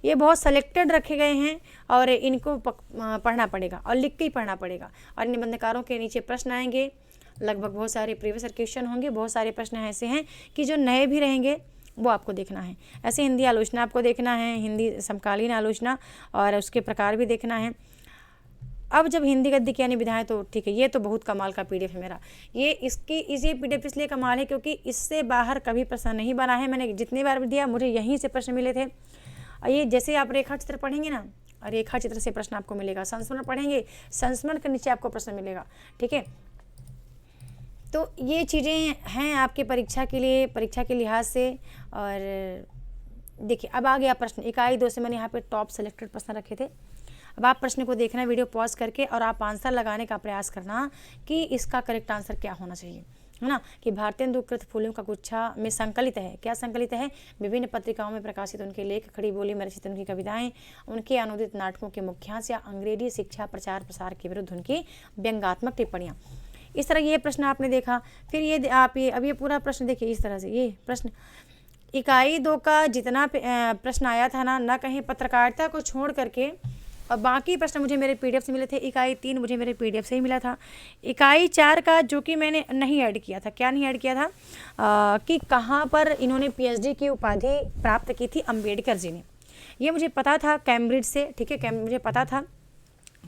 A: ये बहुत सेलेक्टेड रखे गए हैं, और इनको पढ़ना पड़ेगा और लिख के ही पढ़ना पड़ेगा। और निबंधकारों के नीचे प्रश्न आएंगे, लगभग बहुत सारे प्रीवियस क्वेश्चन होंगे, बहुत सारे प्रश्न ऐसे हैं कि जो नए भी रहेंगे वो आपको देखना है। ऐसे हिंदी आलोचना आपको देखना है, हिंदी समकालीन आलोचना, और उसके प्रकार भी देखना है। अब जब हिंदी गद्य की यानी विधाएं, तो ठीक है, ये तो बहुत कमाल का PDF है मेरा। ये PDF इसलिए कमाल है क्योंकि इससे बाहर कभी प्रश्न नहीं बना है। मैंने जितनी बार भी दिया, मुझे यहीं से प्रश्न मिले थे। ये जैसे आप रेखा चित्र पढ़ेंगे ना, रेखा चित्र से प्रश्न आपको मिलेगा। संस्मरण पढ़ेंगे, संस्मरण के नीचे आपको प्रश्न मिलेगा। ठीक है, तो ये चीज़ें हैं आपके परीक्षा के लिए, परीक्षा के लिहाज से। और देखिए, अब आ गया प्रश्न, इकाई 2 से मैंने यहाँ पे टॉप सेलेक्टेड प्रश्न रखे थे। अब आप प्रश्न को देखना, वीडियो पॉज करके, और आप आंसर लगाने का प्रयास करना कि इसका करेक्ट आंसर क्या होना चाहिए। है ना, कि भारतेंदुकृत फूलों का गुच्छा में संकलित है। क्या संकलित है? विभिन्न पत्रिकाओं में प्रकाशित उनके लेख, खड़ी बोली में रचित उनकी कविताएं, उनके अनुदित नाटकों के मुख्यांश या अंग्रेजी शिक्षा प्रचार प्रसार के विरुद्ध उनकी व्यंग्यात्मक टिप्पणियाँ। इस तरह ये प्रश्न आपने देखा। फिर ये आप ये अब ये पूरा प्रश्न देखिए इस तरह से, ये प्रश्न इकाई 2 का जितना प्रश्न आया था ना, न कहीं पत्रकारिता को छोड़ करके, और बाकी प्रश्न मुझे मेरे पीडीएफ से मिले थे। इकाई 3 मुझे मेरे पीडीएफ से ही मिला था। इकाई 4 का जो कि मैंने नहीं ऐड किया था, क्या नहीं ऐड किया था, कि कहाँ पर इन्होंने पीएचडी की उपाधि प्राप्त की थी अम्बेडकर जी ने। ये मुझे पता था कैम्ब्रिज से, ठीक है, मुझे पता था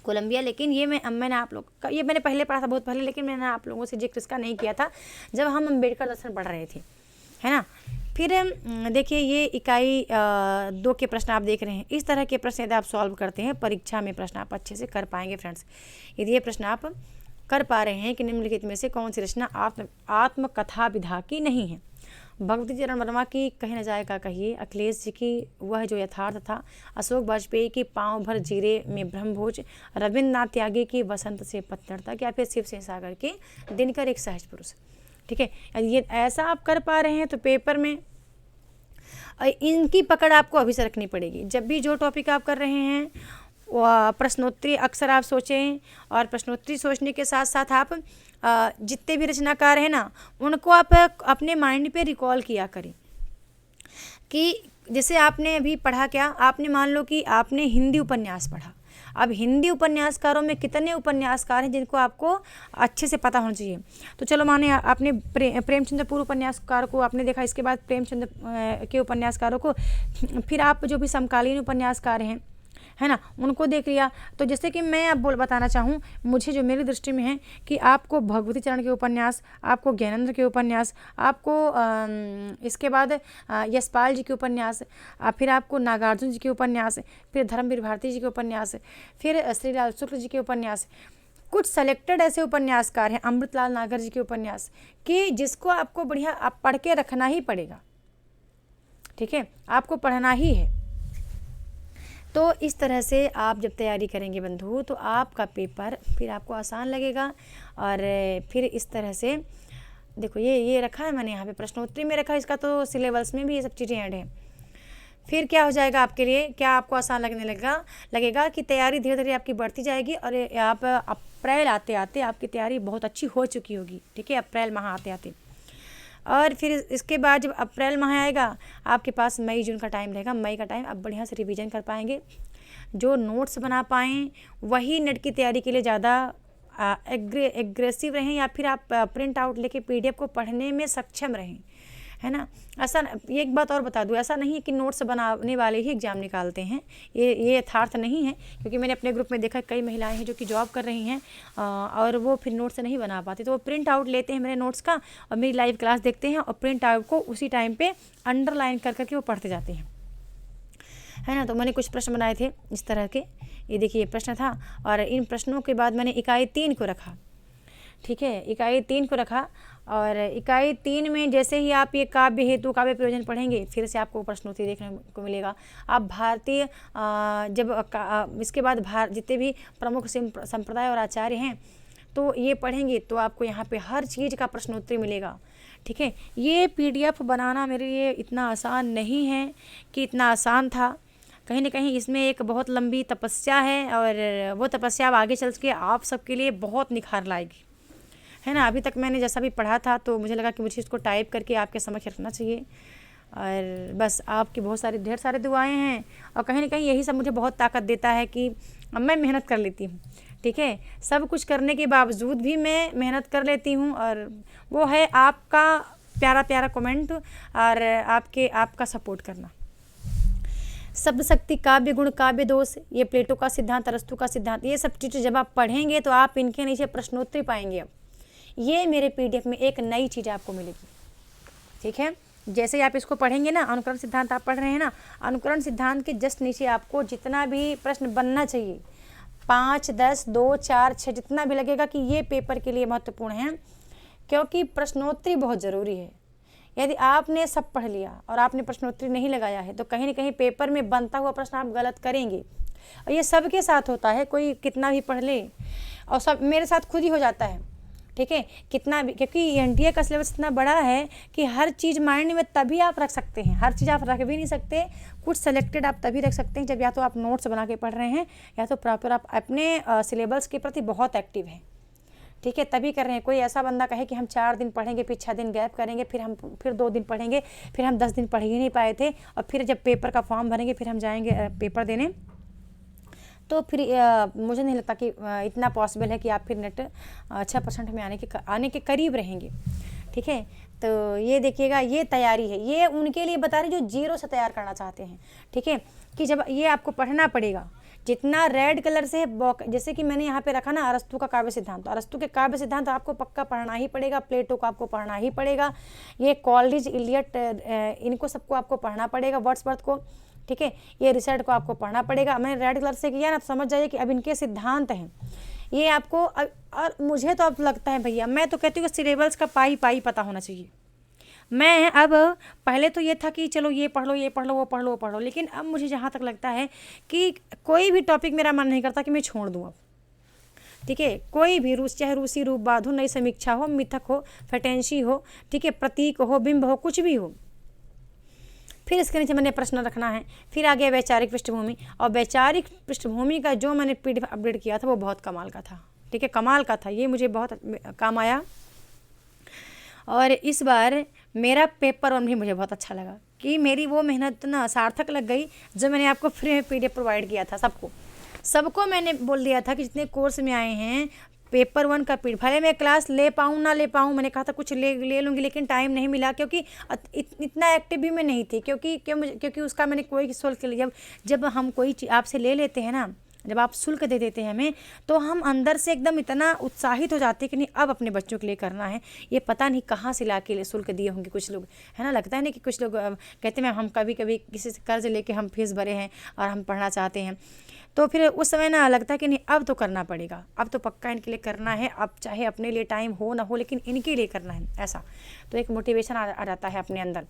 A: कोलंबिया, लेकिन ये मैंने आप लोग का ये मैंने पहले पढ़ा था बहुत पहले, लेकिन मैंने आप लोगों से जिक्र इसका नहीं किया था जब हम अम्बेडकर दर्शन पढ़ रहे थे, है ना। फिर देखिए ये इकाई 2 के प्रश्न आप देख रहे हैं। इस तरह के प्रश्न यदि आप सॉल्व करते हैं परीक्षा में, प्रश्न आप अच्छे से कर पाएंगे फ्रेंड्स। यदि ये प्रश्न आप कर पा रहे हैं कि निम्नलिखित में से कौन सी रचना आत्मकथा विधा की नहीं है। भगवती चरण वर्मा की कहे न जाए का कहिए, अखिलेश जी की वह जो यथार्थ था, अशोक वाजपेयी की पाँव भर जीरे में ब्रह्मभोज, रविन्द्रनाथ त्यागी की वसंत से पत्थर तक, या फिर शिव सिंह सागर की दिनकर एक सहज पुरुष। ठीक है, ये ऐसा आप कर पा रहे हैं तो पेपर में इनकी पकड़ आपको अभी से रखनी पड़ेगी। जब भी जो टॉपिक आप कर रहे हैं प्रश्नोत्तरी अक्सर आप सोचें, और प्रश्नोत्तरी सोचने के साथ साथ आप जितने भी रचनाकार हैं ना उनको आप अपने माइंड पे रिकॉल किया करें। कि जैसे आपने अभी पढ़ा, क्या आपने मान लो कि आपने हिंदी उपन्यास पढ़ा, अब हिंदी उपन्यासकारों में कितने उपन्यासकार हैं जिनको आपको अच्छे से पता होना चाहिए। तो चलो माने आपने प्रेमचंद्र पूर्व उपन्यासकार को आपने देखा, इसके बाद प्रेमचंद्र के उपन्यासकारों को, फिर आप जो भी समकालीन उपन्यासकार हैं, है ना, उनको देख लिया। तो जैसे कि मैं अब बताना चाहूँ, मुझे जो मेरी दृष्टि में है कि आपको भगवती चरण के उपन्यास, आपको ज्ञानेंद्र के उपन्यास, आपको इसके बाद यशपाल जी के उपन्यास, फिर आपको नागार्जुन जी के उपन्यास, फिर धर्मवीर भारती जी के उपन्यास, फिर श्रीलाल शुक्ल जी के उपन्यास, कुछ सेलेक्टेड ऐसे उपन्यासकार हैं, अमृतलाल नागर जी के उपन्यास, कि जिसको आपको बढ़िया आप पढ़ के रखना ही पड़ेगा। ठीक है, आपको पढ़ना ही है। तो इस तरह से आप जब तैयारी करेंगे बंधु तो आपका पेपर फिर आपको आसान लगेगा। और फिर इस तरह से देखो ये रखा है मैंने यहाँ पे प्रश्नोत्तरी में रखा है, इसका तो सिलेबस में भी ये सब चीज़ें ऐड है। फिर क्या हो जाएगा आपके लिए, क्या आपको आसान लगने लगेगा कि तैयारी धीरे धीरे आपकी बढ़ती जाएगी, और आप अप्रैल आते आते आपकी तैयारी बहुत अच्छी हो चुकी होगी। ठीक है, अप्रैल माह आते आते, और फिर इसके बाद जब अप्रैल माह आएगा आपके पास मई जून का टाइम रहेगा। मई का टाइम आप बढ़िया से रिवीजन कर पाएंगे, जो नोट्स बना पाएँ वही नेट की तैयारी के लिए ज़्यादा एग्रेसिव रहें, या फिर आप प्रिंट आउट लेके पीडीएफ को पढ़ने में सक्षम रहें, है ना। ऐसा एक बात और बता दूं, ऐसा नहीं है कि नोट्स बनाने वाले ही एग्ज़ाम निकालते हैं, ये यथार्थ नहीं है। क्योंकि मैंने अपने ग्रुप में देखा कई महिलाएं हैं जो कि जॉब कर रही हैं और वो फिर नोट्स नहीं बना पाती, तो वो प्रिंट आउट लेते हैं मेरे नोट्स का और मेरी लाइव क्लास देखते हैं और प्रिंट आउट को उसी टाइम पे अंडरलाइन कर करके वो पढ़ते जाते हैं, है ना। तो मैंने कुछ प्रश्न बनाए थे इस तरह के, ये देखिए ये प्रश्न था, और इन प्रश्नों के बाद मैंने इकाई 3 को रखा। ठीक है, इकाई 3 को रखा, और इकाई 3 में जैसे ही आप ये काव्य हेतु काव्य प्रयोजन पढ़ेंगे फिर से आपको प्रश्नोत्तरी देखने को मिलेगा। आप भारतीय जब इसके बाद जितने भी प्रमुख संप्रदाय और आचार्य हैं तो ये पढ़ेंगे तो आपको यहाँ पे हर चीज़ का प्रश्नोत्तरी मिलेगा। ठीक है, ये पीडीएफ बनाना मेरे लिए इतना आसान नहीं है कि इतना आसान था, कहीं ना कहीं इसमें एक बहुत लंबी तपस्या है, और वो तपस्या अब आगे चल के आप सबके लिए बहुत निखार लाएगी, है ना। अभी तक मैंने जैसा भी पढ़ा था तो मुझे लगा कि मुझे इसको टाइप करके आपके समक्ष रखना चाहिए, और बस आपकी बहुत सारी ढेर सारे दुआएं हैं, और कहीं ना कहीं यही सब मुझे बहुत ताकत देता है कि मैं मेहनत कर लेती हूँ। ठीक है, सब कुछ करने के बावजूद भी मैं मेहनत कर लेती हूँ, और वो है आपका प्यारा प्यारा कमेंट और आपका सपोर्ट करना। शब्द शक्ति, काव्य गुण, काव्य दोष, ये प्लेटो का सिद्धांत, अरस्तु का सिद्धांत, ये सब चीज़ें जब आप पढ़ेंगे तो आप इनके नीचे प्रश्नोत्तरी पाएंगे। अब ये मेरे पीडीएफ में एक नई चीज़ आपको मिलेगी। ठीक है, जैसे ही आप इसको पढ़ेंगे ना, अनुकरण सिद्धांत आप पढ़ रहे हैं ना, अनुकरण सिद्धांत के जस्ट नीचे आपको जितना भी प्रश्न बनना चाहिए 5, 10, 2, 4, 6 जितना भी लगेगा कि ये पेपर के लिए महत्वपूर्ण है, क्योंकि प्रश्नोत्तरी बहुत ज़रूरी है। यदि आपने सब पढ़ लिया और आपने प्रश्नोत्तरी नहीं लगाया है तो कहीं ना कहीं पेपर में बनता हुआ प्रश्न आप गलत करेंगे, और ये सबके साथ होता है, कोई कितना भी पढ़ ले, और सब मेरे साथ खुद ही हो जाता है। ठीक है, कितना भी, क्योंकि एनटीए का सिलेबस इतना बड़ा है कि हर चीज़ माइंड में तभी आप रख सकते हैं, हर चीज़ आप रख भी नहीं सकते, कुछ सेलेक्टेड आप तभी रख सकते हैं जब या तो आप नोट्स बना के पढ़ रहे हैं या तो प्रॉपर आप अपने सिलेबस के प्रति बहुत एक्टिव हैं, ठीक है, तभी कर रहे हैं। कोई ऐसा बंदा कहे कि हम 4 दिन पढ़ेंगे फिर 6 दिन गैप करेंगे, फिर 2 दिन पढ़ेंगे, फिर हम 10 दिन पढ़ ही नहीं पाए थे, और फिर जब पेपर का फॉर्म भरेंगे फिर हम जाएंगे पेपर देने, तो फिर मुझे नहीं लगता कि इतना पॉसिबल है कि आप फिर नेट 6% में आने के करीब रहेंगे, ठीक है। तो ये देखिएगा, ये तैयारी है, ये उनके लिए बता रही जो जीरो से तैयार करना चाहते हैं, ठीक है, कि जब ये आपको पढ़ना पड़ेगा जितना रेड कलर से जैसे कि मैंने यहाँ पे रखा ना अरस्तू का काव्य सिद्धांत, तो अरस्तू के काव्य सिद्धांत आपको पक्का पढ़ना ही पड़ेगा, प्लेटो को आपको पढ़ना ही पड़ेगा, ये कॉलरिज, इलियट, इनको सबको आपको पढ़ना पड़ेगा, वर्ड्सवर्थ को, ठीक है, ये रिचर्ड को आपको पढ़ना पड़ेगा। मैंने रेड कलर से किया ना, तो समझ जाइए कि अब इनके सिद्धांत हैं ये आपको। और मुझे तो अब लगता है भैया, मैं तो कहती हूँ कि सिलेबस का पाई पता होना चाहिए। मैं अब, पहले तो ये था कि चलो ये पढ़ लो, ये पढ़ लो, वो पढ़ लो, वो पढ़ लो, लेकिन अब मुझे जहाँ तक लगता है कि कोई भी टॉपिक मेरा मन नहीं करता कि मैं छोड़ दूँ अब, ठीक है, कोई भी चाहे रूसी रूपवाद हो, नई समीक्षा हो, मिथक हो, फैटेंसी हो, ठीक है, प्रतीक हो, बिंब हो, कुछ भी हो, फिर इसके नीचे मैंने प्रश्न रखना है, फिर आ गया वैचारिक पृष्ठभूमि, और वैचारिक पृष्ठभूमि का जो मैंने PDF अपडेट किया था वो बहुत कमाल का था, ठीक है, कमाल का था, ये मुझे बहुत काम आया। और इस बार मेरा पेपर 1 भी मुझे बहुत अच्छा लगा कि मेरी वो मेहनत ना सार्थक लग गई, जो मैंने आपको फ्री में PDF प्रोवाइड किया था। सबको मैंने बोल दिया था कि जितने कोर्स में आए हैं पेपर 1 का भले मैं क्लास ले पाऊँ ना ले पाऊँ, मैंने कहा था कुछ ले लूँगी, लेकिन टाइम नहीं मिला, क्योंकि इतना एक्टिव भी मैं नहीं थी, क्योंकि उसका मैंने कोई शुल्क, जब हम कोई चीज़ आपसे ले लेते हैं ना, जब आप शुल्क दे देते हैं हमें, तो हम अंदर से एकदम इतना उत्साहित हो जाते हैं कि नहीं अब अपने बच्चों के लिए करना है। ये पता नहीं कहाँ से ला के शुल्क दिए होंगे कुछ लोग, है ना, लगता है ना कि कुछ लोग कहते हैं हम कभी कभी किसी से कर्ज लेके हम फीस भरे हैं और हम पढ़ना चाहते हैं, तो फिर उस समय ना लगता है कि नहीं अब तो करना पड़ेगा, अब तो पक्का इनके लिए करना है, अब चाहे अपने लिए टाइम हो ना हो लेकिन इनके लिए करना है, ऐसा तो एक मोटिवेशन आ जाता है अपने अंदर,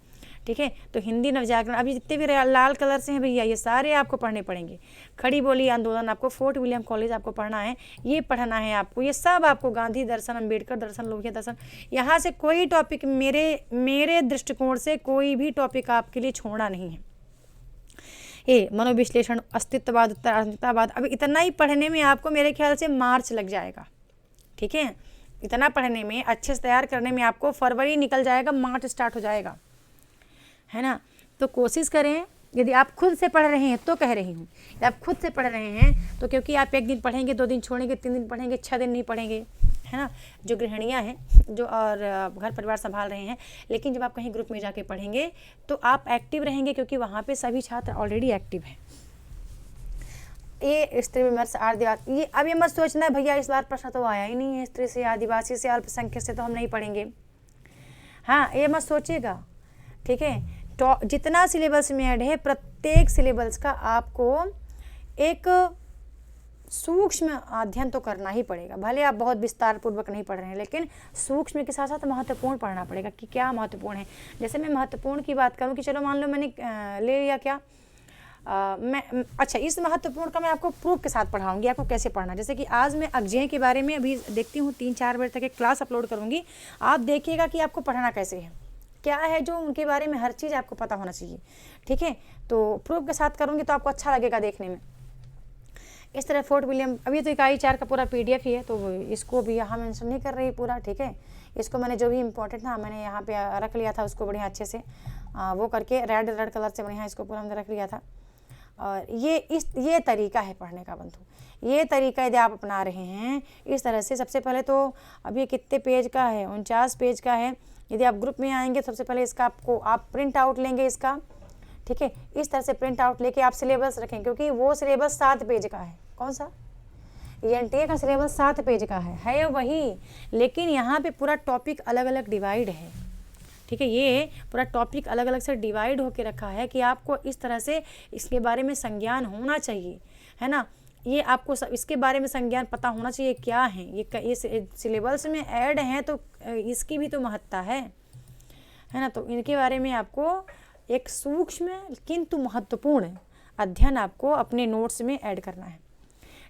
A: ठीक है। तो हिंदी नवजागरण, अभी जितने भी लाल कलर से हैं भैया ये सारे आपको पढ़ने पड़ेंगे। खड़ी बोली आंदोलन आपको, फोर्ट विलियम कॉलेज आपको पढ़ना है, ये पढ़ना है आपको, ये सब आपको गांधी दर्शन, अम्बेडकर दर्शन, लोहिया दर्शन, यहाँ से कोई टॉपिक मेरे दृष्टिकोण से कोई भी टॉपिक आपके लिए छोड़ना नहीं है। ये मनोविश्लेषण, अस्तित्ववाद, उत्तराधिकारवाद, अब इतना ही पढ़ने में आपको मेरे ख्याल से मार्च लग जाएगा, ठीक है, इतना पढ़ने में, अच्छे से तैयार करने में आपको फरवरी निकल जाएगा, मार्च स्टार्ट हो जाएगा, है ना। तो कोशिश करें, यदि आप खुद से पढ़ रहे हैं तो कह रही हूँ, यदि आप खुद से पढ़ रहे हैं तो, क्योंकि आप 1 दिन पढ़ेंगे, 2 दिन छोड़ेंगे, 3 दिन पढ़ेंगे, 6 दिन नहीं पढ़ेंगे, है ना, जो गृहिणियाँ हैं जो और घर परिवार संभाल रहे हैं, लेकिन जब आप कहीं ग्रुप में जाके पढ़ेंगे तो आप एक्टिव रहेंगे, क्योंकि वहाँ पे सभी छात्र ऑलरेडी एक्टिव हैं। ये स्त्री विमर्श आदिवासी, ये अब ये मत सोचना है भैया इस बार प्रश्न तो आया ही नहीं है, स्त्री से, आदिवासी से, अल्पसंख्यक से तो हम नहीं पढ़ेंगे, हाँ ये मत सोचिएगा, ठीक है। तो जितना सिलेबस में ऐड है, प्रत्येक सिलेबस का आपको एक सूक्ष्म अध्ययन तो करना ही पड़ेगा, भले आप बहुत विस्तार पूर्वक नहीं पढ़ रहे हैं, लेकिन सूक्ष्म के साथ साथ महत्वपूर्ण पढ़ना पड़ेगा कि क्या महत्वपूर्ण है। जैसे मैं महत्वपूर्ण की बात करूं कि चलो मान लो मैंने ले लिया क्या, अच्छा इस महत्वपूर्ण का मैं आपको प्रूफ के साथ पढ़ाऊंगी आपको कैसे पढ़ना। जैसे कि आज मैं अक्षय के बारे में अभी देखती हूँ 3-4 बजे तक एक क्लास अपलोड करूँगी, आप देखिएगा कि आपको पढ़ना कैसे है, क्या है जो उनके बारे में हर चीज़ आपको पता होना चाहिए, ठीक है। तो प्रूफ के साथ करूँगी तो आपको अच्छा लगेगा देखने में। इस तरह फोर्ट विलियम, अभी तो इकाई 4 का पूरा PDF ही है, तो इसको भी यहाँ मेंशन नहीं कर रही पूरा, ठीक है। इसको मैंने जो भी इम्पोर्टेंट था मैंने यहाँ पे रख लिया था, उसको बढ़िया अच्छे से वो करके रेड कलर से बढ़िया इसको पूरा हमने रख लिया था। और ये तरीका है पढ़ने का बंधु, ये तरीका यदि आप अपना रहे हैं इस तरह से, सबसे पहले तो अब ये कितने पेज का है, 49 पेज का है। यदि आप ग्रुप में आएंगे सबसे पहले इसका आप प्रिंट आउट लेंगे इसका, ठीक है, इस तरह से प्रिंट आउट लेके आप सिलेबस रखें, क्योंकि वो सिलेबस 7 पेज का है। कौन सा? एनटीए का सिलेबस 7 पेज का है वही, लेकिन यहाँ पे पूरा टॉपिक अलग अलग डिवाइड है, ठीक है। ये पूरा टॉपिक अलग अलग से डिवाइड होके रखा है कि आपको इस तरह से इसके बारे में संज्ञान होना चाहिए, है ना। ये आपको इसके बारे में संज्ञान पता होना चाहिए क्या है ये सिलेबस में ऐड हैं, तो इसकी भी तो महत्ता है ना। तो इनके बारे में आपको एक सूक्ष्म किंतु महत्वपूर्ण अध्ययन आपको अपने नोट्स में ऐड करना है,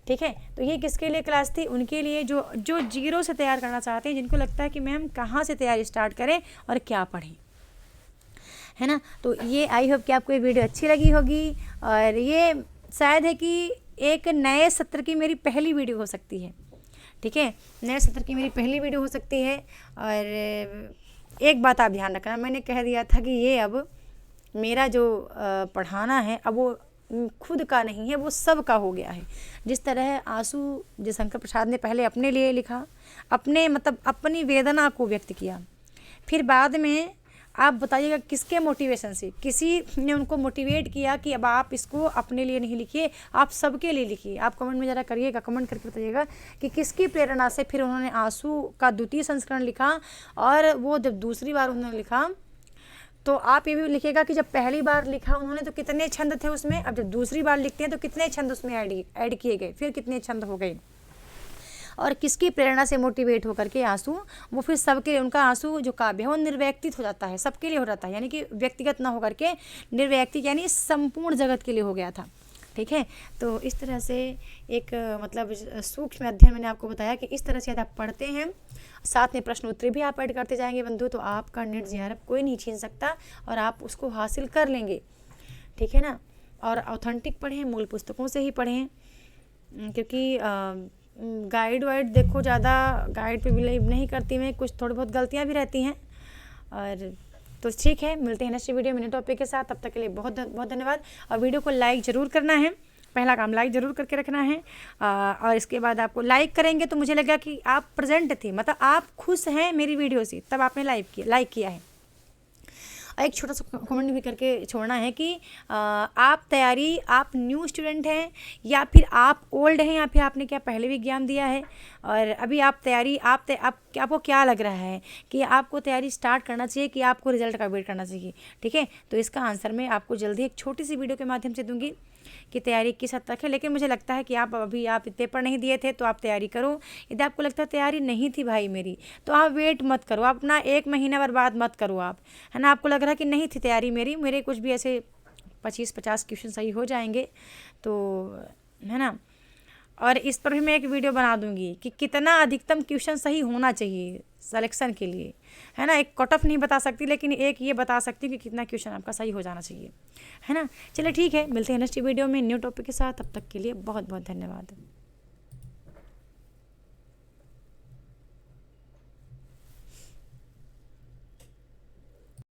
A: ठीक है। तो ये किसके लिए क्लास थी? उनके लिए जो जो जीरो से तैयार करना चाहते हैं, जिनको लगता है कि मैम कहाँ से तैयारी स्टार्ट करें और क्या पढ़ें, है ना। तो ये आई होप कि आपको ये वीडियो अच्छी लगी होगी, और ये शायद है कि एक नए सत्र की मेरी पहली वीडियो हो सकती है, ठीक है, नए सत्र की मेरी पहली वीडियो हो सकती है। और एक बात आप ध्यान रखना, मैंने कह दिया था कि ये अब मेरा जो पढ़ाना है अब वो खुद का नहीं है, वो सब का हो गया है। जिस तरह आंसू जयशंकर प्रसाद ने पहले अपने लिए लिखा, अपने मतलब अपनी वेदना को व्यक्त किया, फिर बाद में आप बताइएगा किसके मोटिवेशन से, किसी ने उनको मोटिवेट किया कि अब आप इसको अपने लिए नहीं लिखिए, आप सबके लिए लिखिए। आप कमेंट में ज़रा करिएगा, कमेंट करके बताइएगा कि किसकी प्रेरणा से फिर उन्होंने आंसू का द्वितीय संस्करण लिखा। और वो जब दूसरी बार उन्होंने लिखा तो आप ये भी लिखिएगा कि जब पहली बार लिखा उन्होंने तो कितने छंद थे उसमें, अब जब दूसरी बार लिखते हैं तो कितने छंद उसमें ऐड किए गए, फिर कितने छंद हो गए, और किसकी प्रेरणा से मोटिवेट होकर के आंसू वो फिर सबके, उनका आंसू जो काव्य है वो निर्व्यक्तित हो जाता है, सबके लिए हो जाता है, यानी कि व्यक्तिगत ना होकर के निर्व्यक्तिक यानी संपूर्ण जगत के लिए हो गया था, ठीक है। तो इस तरह से एक मतलब सूक्ष्म अध्ययन मैंने आपको बताया कि इस तरह से यदि आप पढ़ते हैं, साथ में प्रश्न उत्तर भी आप ऐड करते जाएंगे बंधु, तो आपका नेट JRF कोई नहीं छीन सकता और आप उसको हासिल कर लेंगे, ठीक है ना। और ऑथेंटिक पढ़ें, मूल पुस्तकों से ही पढ़ें, क्योंकि गाइड वाइड देखो ज़्यादा गाइड पे बिलीव नहीं करती मैं, कुछ थोड़ी बहुत गलतियाँ भी रहती हैं। और तो ठीक है, मिलते हैं नेक्स्ट वीडियो में नए टॉपिक के साथ, तब तक के लिए बहुत बहुत धन्यवाद। और वीडियो को लाइक ज़रूर करना है, पहला काम लाइक ज़रूर करके रखना है। और इसके बाद आपको लाइक करेंगे तो मुझे लगा कि आप प्रेजेंट थे, मतलब आप खुश हैं मेरी वीडियो से, तब आपने लाइक किया है। और एक छोटा सा कमेंट भी करके छोड़ना है कि आप तैयारी, आप न्यू स्टूडेंट हैं या फिर आप ओल्ड हैं, या फिर आपने क्या पहले भी एग्जाम दिया है और अभी आप तैयारी, आपको क्या लग रहा है कि आपको तैयारी स्टार्ट करना चाहिए कि आपको रिजल्ट का वेट करना चाहिए, ठीक है। तो इसका आंसर मैं आपको जल्दी एक छोटी सी वीडियो के माध्यम से दूंगी कि तैयारी किस हद तक है। लेकिन मुझे लगता है कि आप पेपर नहीं दिए थे तो आप तैयारी करो। यदि आपको लगता है तैयारी नहीं थी भाई मेरी, तो आप वेट मत करो, आप अपना 1 महीना बर्बाद मत करो आप, है ना। आपको लग रहा है कि नहीं थी तैयारी मेरे कुछ भी ऐसे 25-50 क्वेश्चन सही हो जाएंगे, तो है ना। और इस पर भी मैं एक वीडियो बना दूंगी कि कितना अधिकतम क्वेश्चन सही होना चाहिए सिलेक्शन के लिए, है ना। एक कट ऑफ नहीं बता सकती, लेकिन एक ये बता सकती हूँ कि कितना क्वेश्चन आपका सही हो जाना चाहिए, है ना। चलिए ठीक है, मिलते हैं नेक्स्ट वीडियो में न्यू टॉपिक के साथ, तब तक के लिए बहुत बहुत धन्यवाद।